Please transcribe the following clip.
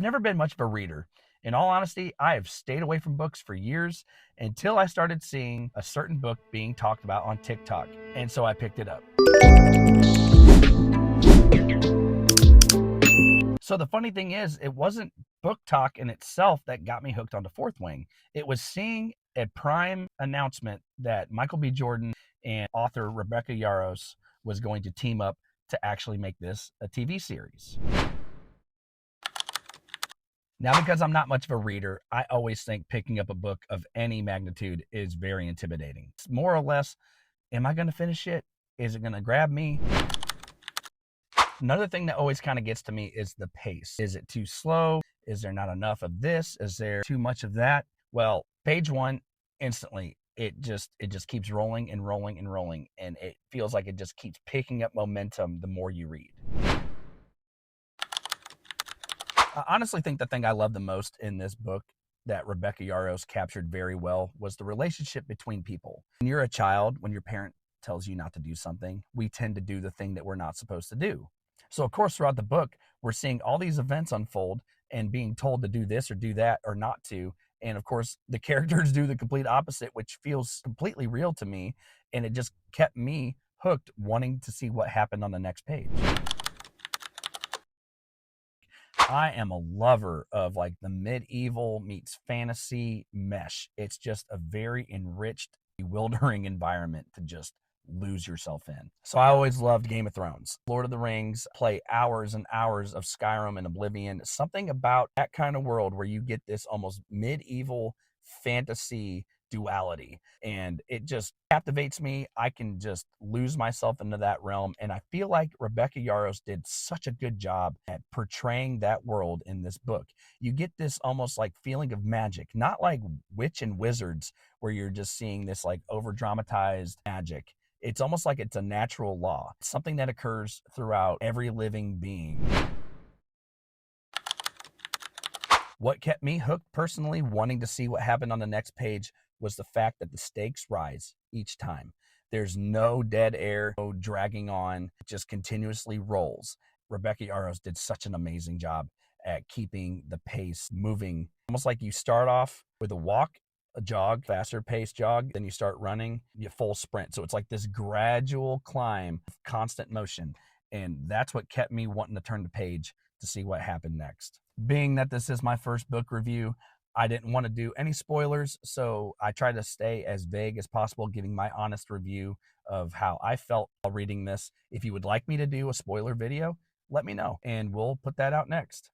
Never been much of a reader. In all honesty, I have stayed away from books for years until I started seeing a certain book being talked about on TikTok, and so I picked it up. So the funny thing is, it wasn't Book Talk in itself that got me hooked onto Fourth Wing. It was seeing a Prime announcement that Michael B. Jordan and author Rebecca Yarros was going to team up to actually make this a TV series. Now, because I'm not much of a reader, I always think picking up a book of any magnitude is very intimidating. It's more or less, am I going to finish it? Is it going to grab me? Another thing that always kind of gets to me is the pace. Is it too slow? Is there not enough of this? Is there too much of that? Well, page one, instantly, it just keeps rolling and rolling and rolling, and it feels like it just keeps picking up momentum the more you read. I honestly think the thing I love the most in this book that Rebecca Yarros captured very well was the relationship between people. When you're a child, when your parent tells you not to do something, we tend to do the thing that we're not supposed to do. So, of course, throughout the book, we're seeing all these events unfold and being told to do this or do that or not to. And of course, the characters do the complete opposite, which feels completely real to me. And it just kept me hooked, wanting to see what happened on the next page. I am a lover of like the medieval meets fantasy mesh. It's just a very enriched, bewildering environment to just lose yourself in. So I always loved Game of Thrones. Lord of the Rings, play hours and hours of Skyrim and Oblivion. Something about that kind of world where you get this almost medieval fantasy duality, and it just captivates me. I can just lose myself into that realm, and I feel like Rebecca Yarros did such a good job at portraying that world in this book. You get this almost like feeling of magic, not like witch and wizards where you're just seeing this like over dramatized magic. It's almost like it's a natural law, it's something that occurs throughout every living being. What kept me hooked personally, wanting to see what happened on the next page, was the fact that the stakes rise each time. There's no dead air, no dragging on, it just continuously rolls. Rebecca Yarros did such an amazing job at keeping the pace moving. Almost like you start off with a walk, a jog, faster paced jog, then you start running, you full sprint. So it's like this gradual climb of constant motion. And that's what kept me wanting to turn the page to see what happened next. Being that this is my first book review, I didn't want to do any spoilers, so I tried to stay as vague as possible, giving my honest review of how I felt while reading this. If you would like me to do a spoiler video, let me know, and we'll put that out next.